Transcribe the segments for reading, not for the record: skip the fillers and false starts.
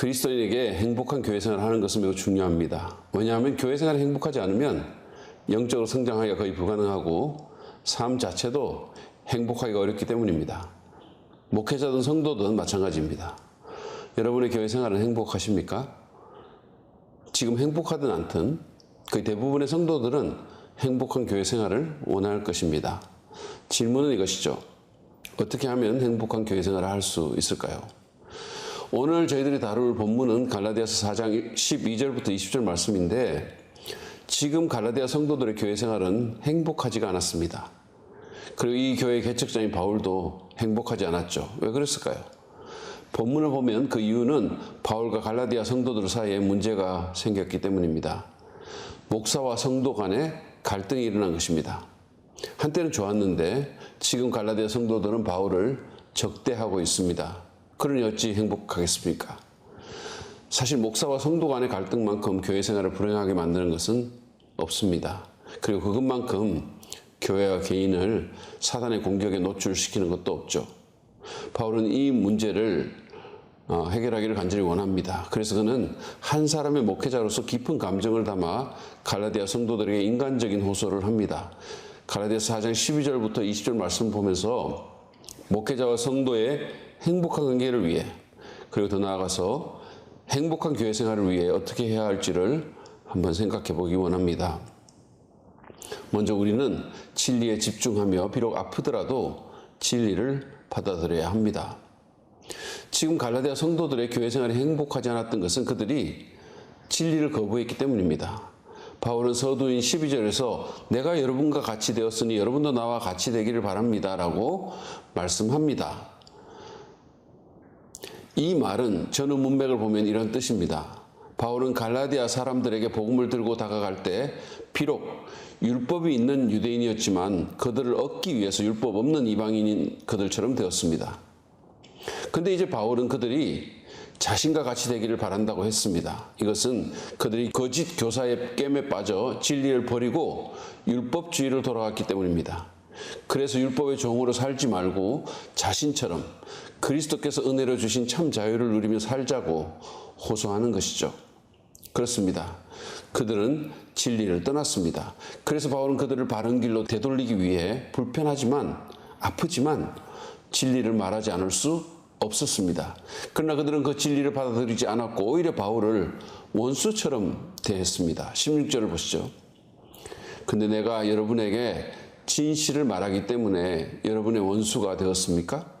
그리스도인에게 행복한 교회 생활을 하는 것은 매우 중요합니다. 왜냐하면 교회 생활이 행복하지 않으면 영적으로 성장하기가 거의 불가능하고 삶 자체도 행복하기가 어렵기 때문입니다. 목회자든 성도든 마찬가지입니다. 여러분의 교회 생활은 행복하십니까? 지금 행복하든 않든 거의 대부분의 성도들은 행복한 교회 생활을 원할 것입니다. 질문은 이것이죠. 어떻게 하면 행복한 교회 생활을 할 수 있을까요? 오늘 저희들이 다룰 본문은 갈라디아서 4장 12절부터 20절 말씀인데 지금 갈라디아 성도들의 교회 생활은 행복하지가 않았습니다. 그리고 이 교회의 개척자인 바울도 행복하지 않았죠. 왜 그랬을까요? 본문을 보면 그 이유는 바울과 갈라디아 성도들 사이에 문제가 생겼기 때문입니다. 목사와 성도 간에 갈등이 일어난 것입니다. 한때는 좋았는데 지금 갈라디아 성도들은 바울을 적대하고 있습니다. 그러니 어찌 행복하겠습니까? 사실 목사와 성도 간의 갈등만큼 교회 생활을 불행하게 만드는 것은 없습니다. 그리고 그것만큼 교회와 개인을 사단의 공격에 노출시키는 것도 없죠. 바울은 이 문제를 해결하기를 간절히 원합니다. 그래서 그는 한 사람의 목회자로서 깊은 감정을 담아 갈라디아 성도들에게 인간적인 호소를 합니다. 갈라디아서 4장 12절부터 20절 말씀을 보면서 목회자와 성도의 행복한 관계를 위해 그리고 더 나아가서 행복한 교회 생활을 위해 어떻게 해야 할지를 한번 생각해 보기 원합니다. 먼저 우리는 진리에 집중하며 비록 아프더라도 진리를 받아들여야 합니다. 지금 갈라디아 성도들의 교회 생활이 행복하지 않았던 것은 그들이 진리를 거부했기 때문입니다. 바울은 서두인 12절에서 내가 여러분과 같이 되었으니 여러분도 나와 같이 되기를 바랍니다 라고 말씀합니다. 이 말은 전후 문맥을 보면 이런 뜻입니다. 바울은 갈라디아 사람들에게 복음을 들고 다가갈 때 비록 율법이 있는 유대인이었지만 그들을 얻기 위해서 율법 없는 이방인인 그들처럼 되었습니다. 근데 이제 바울은 그들이 자신과 같이 되기를 바란다고 했습니다. 이것은 그들이 거짓 교사의 깸에 빠져 진리를 버리고 율법주의를 돌아갔기 때문입니다. 그래서 율법의 종으로 살지 말고 자신처럼 그리스도께서 은혜로 주신 참 자유를 누리며 살자고 호소하는 것이죠. 그렇습니다. 그들은 진리를 떠났습니다. 그래서 바울은 그들을 바른 길로 되돌리기 위해 불편하지만 아프지만 진리를 말하지 않을 수 없었습니다. 그러나 그들은 그 진리를 받아들이지 않았고 오히려 바울을 원수처럼 대했습니다. 16절을 보시죠. 근데 내가 여러분에게 진실을 말하기 때문에 여러분의 원수가 되었습니까?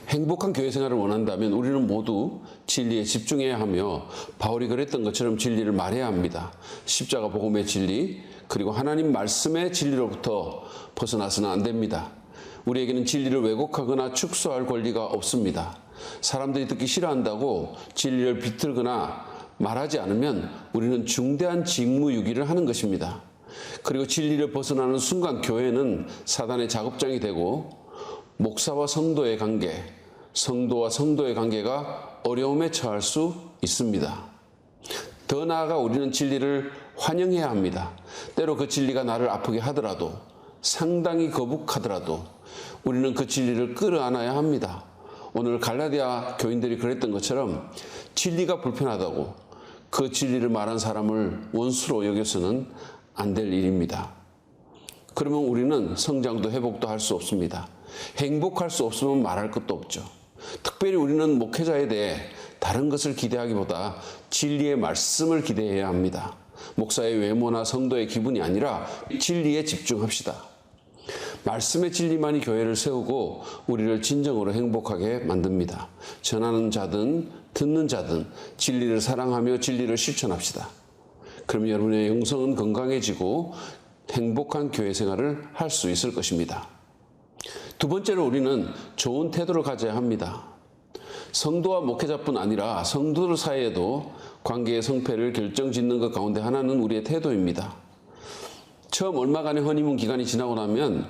행복한 교회 생활을 원한다면 우리는 모두 진리에 집중해야 하며 바울이 그랬던 것처럼 진리를 말해야 합니다. 십자가 복음의 진리 그리고 하나님 말씀의 진리로부터 벗어나서는 안 됩니다. 우리에게는 진리를 왜곡하거나 축소할 권리가 없습니다. 사람들이 듣기 싫어한다고 진리를 비틀거나 말하지 않으면 우리는 중대한 직무유기를 하는 것입니다. 그리고 진리를 벗어나는 순간 교회는 사단의 작업장이 되고 목사와 성도의 관계, 성도와 성도의 관계가 어려움에 처할 수 있습니다. 더 나아가 우리는 진리를 환영해야 합니다. 때로 그 진리가 나를 아프게 하더라도 상당히 거북하더라도 우리는 그 진리를 끌어안아야 합니다. 오늘 갈라디아 교인들이 그랬던 것처럼 진리가 불편하다고 그 진리를 말한 사람을 원수로 여겨서는 안 될 일입니다. 그러면 우리는 성장도 회복도 할 수 없습니다. 행복할 수 없으면 말할 것도 없죠. 특별히 우리는 목회자에 대해 다른 것을 기대하기보다 진리의 말씀을 기대해야 합니다. 목사의 외모나 성도의 기분이 아니라 진리에 집중합시다. 말씀의 진리만이 교회를 세우고 우리를 진정으로 행복하게 만듭니다. 전하는 자든 듣는 자든 진리를 사랑하며 진리를 실천합시다. 그럼 여러분의 영성은 건강해지고 행복한 교회 생활을 할 수 있을 것입니다. 두 번째로 우리는 좋은 태도를 가져야 합니다. 성도와 목회자뿐 아니라 성도들 사이에도 관계의 성패를 결정짓는 것 가운데 하나는 우리의 태도입니다. 처음 얼마간의 허니문 기간이 지나고 나면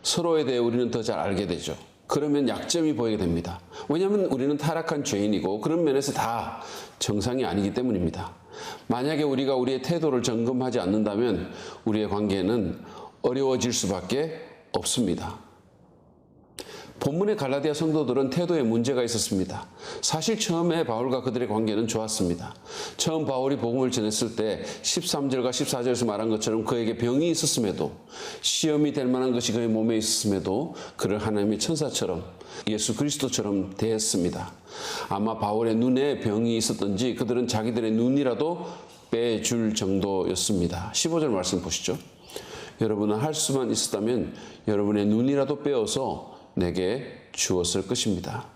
서로에 대해 우리는 더 잘 알게 되죠. 그러면 약점이 보이게 됩니다. 왜냐하면 우리는 타락한 죄인이고 그런 면에서 다 정상이 아니기 때문입니다. 만약에 우리가 우리의 태도를 점검하지 않는다면 우리의 관계는 어려워질 수밖에 없습니다. 본문의 갈라디아 성도들은 태도에 문제가 있었습니다. 사실 처음에 바울과 그들의 관계는 좋았습니다. 처음 바울이 복음을 전했을 때 13절과 14절에서 말한 것처럼 그에게 병이 있었음에도, 시험이 될 만한 것이 그의 몸에 있었음에도 그를 하나님의 천사처럼, 예수 그리스도처럼 대했습니다. 아마 바울의 눈에 병이 있었던지 그들은 자기들의 눈이라도 빼줄 정도였습니다. 15절 말씀 보시죠. 여러분은 할 수만 있었다면 여러분의 눈이라도 빼어서 내게 주었을 것입니다.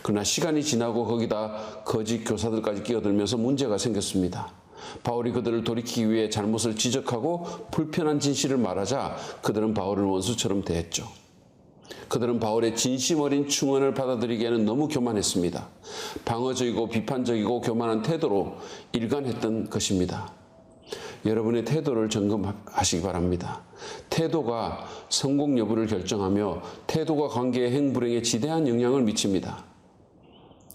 그러나 시간이 지나고 거기다 거짓 교사들까지 끼어들면서 문제가 생겼습니다. 바울이 그들을 돌이키기 위해 잘못을 지적하고 불편한 진실을 말하자 그들은 바울을 원수처럼 대했죠. 그들은 바울의 진심 어린 충언을 받아들이기에는 너무 교만했습니다. 방어적이고 비판적이고 교만한 태도로 일관했던 것입니다. 여러분의 태도를 점검하시기 바랍니다. 태도가 성공 여부를 결정하며 태도가 관계의 행불행에 지대한 영향을 미칩니다.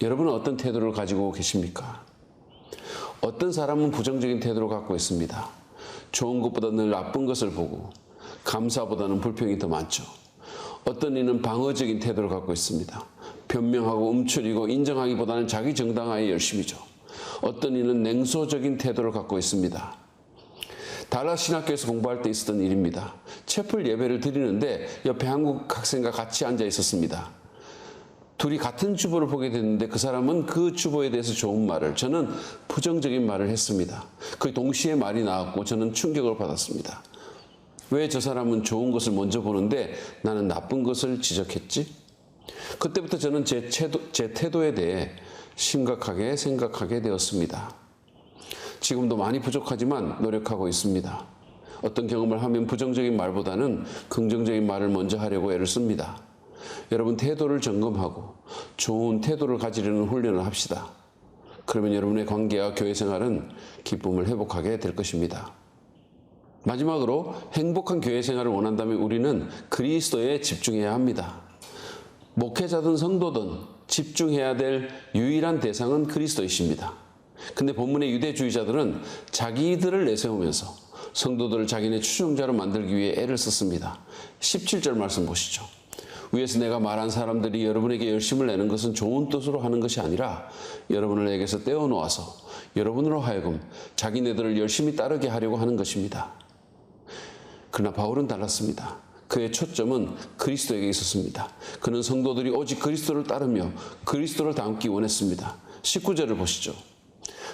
여러분은 어떤 태도를 가지고 계십니까? 어떤 사람은 부정적인 태도를 갖고 있습니다. 좋은 것보다 늘 나쁜 것을 보고 감사보다는 불평이 더 많죠. 어떤 이는 방어적인 태도를 갖고 있습니다. 변명하고 움츠리고 인정하기보다는 자기 정당화에 열심이죠. 어떤 이는 냉소적인 태도를 갖고 있습니다. 달라 신학교에서 공부할 때 있었던 일입니다. 채플 예배를 드리는데 옆에 한국 학생과 같이 앉아 있었습니다. 둘이 같은 주보를 보게 됐는데 그 사람은 그 주보에 대해서 좋은 말을, 저는 부정적인 말을 했습니다. 그 동시에 말이 나왔고 저는 충격을 받았습니다. 왜 저 사람은 좋은 것을 먼저 보는데 나는 나쁜 것을 지적했지? 그때부터 저는 제 태도에 대해 심각하게 생각하게 되었습니다. 지금도 많이 부족하지만 노력하고 있습니다. 어떤 경험을 하면 부정적인 말보다는 긍정적인 말을 먼저 하려고 애를 씁니다. 여러분 태도를 점검하고 좋은 태도를 가지려는 훈련을 합시다. 그러면 여러분의 관계와 교회 생활은 기쁨을 회복하게 될 것입니다. 마지막으로 행복한 교회 생활을 원한다면 우리는 그리스도에 집중해야 합니다. 목회자든 성도든 집중해야 될 유일한 대상은 그리스도이십니다. 근데 본문의 유대주의자들은 자기들을 내세우면서 성도들을 자기네 추종자로 만들기 위해 애를 썼습니다. 17절 말씀 보시죠. 위에서 내가 말한 사람들이 여러분에게 열심을 내는 것은 좋은 뜻으로 하는 것이 아니라 여러분을 내게서 떼어놓아서 여러분으로 하여금 자기네들을 열심히 따르게 하려고 하는 것입니다. 그러나 바울은 달랐습니다. 그의 초점은 그리스도에게 있었습니다. 그는 성도들이 오직 그리스도를 따르며 그리스도를 닮기 원했습니다. 19절을 보시죠.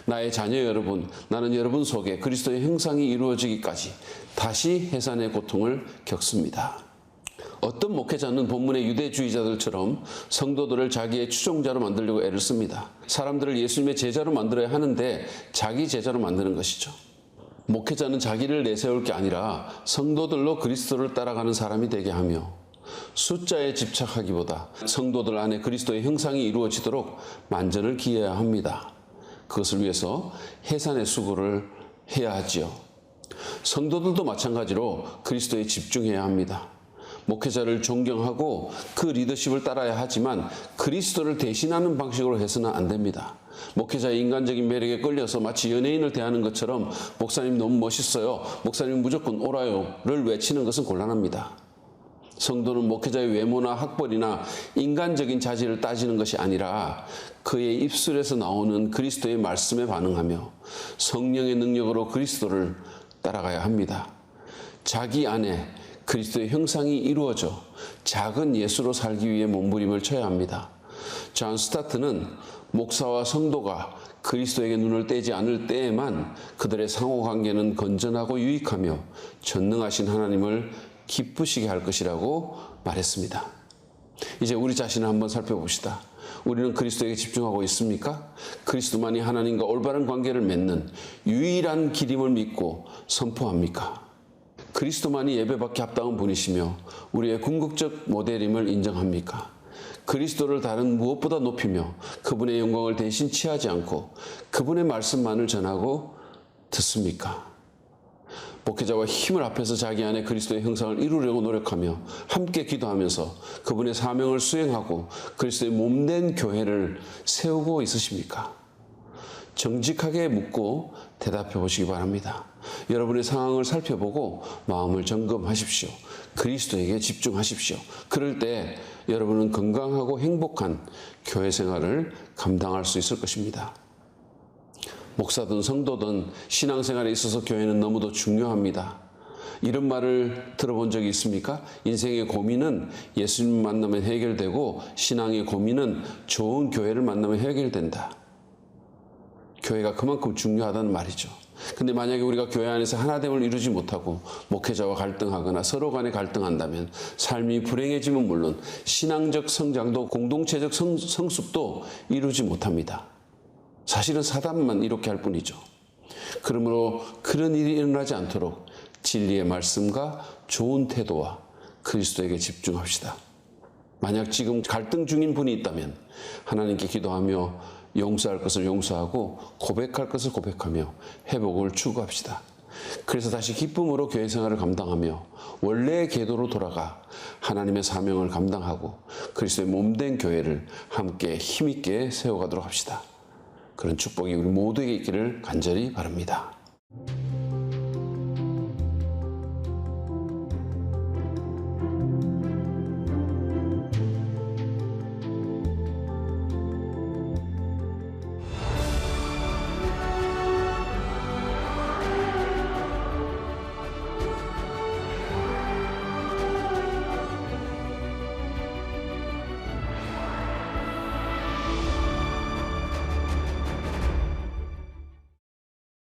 나의 자녀 여러분, 나는 여러분 속에 그리스도의 형상이 이루어지기까지 다시 해산의 고통을 겪습니다. 어떤 목회자는 본문의 유대주의자들처럼 성도들을 자기의 추종자로 만들려고 애를 씁니다. 사람들을 예수님의 제자로 만들어야 하는데 자기 제자로 만드는 것이죠. 목회자는 자기를 내세울 게 아니라 성도들로 그리스도를 따라가는 사람이 되게 하며 숫자에 집착하기보다 성도들 안에 그리스도의 형상이 이루어지도록 만전을 기해야 합니다. 그것을 위해서 해산의 수고를 해야 하지요. 성도들도 마찬가지로 그리스도에 집중해야 합니다. 목회자를 존경하고 그 리더십을 따라야 하지만 그리스도를 대신하는 방식으로 해서는 안 됩니다. 목회자의 인간적인 매력에 끌려서 마치 연예인을 대하는 것처럼 목사님 너무 멋있어요, 목사님 무조건 오라요를 외치는 것은 곤란합니다. 성도는 목회자의 외모나 학벌이나 인간적인 자질을 따지는 것이 아니라 그의 입술에서 나오는 그리스도의 말씀에 반응하며 성령의 능력으로 그리스도를 따라가야 합니다. 자기 안에 그리스도의 형상이 이루어져 작은 예수로 살기 위해 몸부림을 쳐야 합니다. 존 스타트는 목사와 성도가 그리스도에게 눈을 떼지 않을 때에만 그들의 상호관계는 건전하고 유익하며 전능하신 하나님을 기쁘시게 할 것이라고 말했습니다. 이제 우리 자신을 한번 살펴봅시다. 우리는 그리스도에게 집중하고 있습니까? 그리스도만이 하나님과 올바른 관계를 맺는 유일한 길임을 믿고 선포합니까? 그리스도만이 예배받기 합당한 분이시며 우리의 궁극적 모델임을 인정합니까? 그리스도를 다른 무엇보다 높이며 그분의 영광을 대신 취하지 않고 그분의 말씀만을 전하고 듣습니까? 목회자와 힘을 합해서 자기 안에 그리스도의 형상을 이루려고 노력하며 함께 기도하면서 그분의 사명을 수행하고 그리스도의 몸된 교회를 세우고 있으십니까? 정직하게 묻고 대답해 보시기 바랍니다. 여러분의 상황을 살펴보고 마음을 점검하십시오. 그리스도에게 집중하십시오. 그럴 때 여러분은 건강하고 행복한 교회 생활을 감당할 수 있을 것입니다. 목사든 성도든 신앙생활에 있어서 교회는 너무도 중요합니다. 이런 말을 들어본 적이 있습니까? 인생의 고민은 예수님 만나면 해결되고 신앙의 고민은 좋은 교회를 만나면 해결된다. 교회가 그만큼 중요하다는 말이죠. 근데 만약에 우리가 교회 안에서 하나됨을 이루지 못하고 목회자와 갈등하거나 서로 간에 갈등한다면 삶이 불행해지면 물론 신앙적 성장도 공동체적 성숙도 이루지 못합니다. 사실은 사단만 이렇게 할 뿐이죠. 그러므로 그런 일이 일어나지 않도록 진리의 말씀과 좋은 태도와 그리스도에게 집중합시다. 만약 지금 갈등 중인 분이 있다면 하나님께 기도하며 용서할 것을 용서하고 고백할 것을 고백하며 회복을 추구합시다. 그래서 다시 기쁨으로 교회 생활을 감당하며 원래의 궤도로 돌아가 하나님의 사명을 감당하고 그리스도의 몸된 교회를 함께 힘있게 세워가도록 합시다. 그런 축복이 우리 모두에게 있기를 간절히 바랍니다.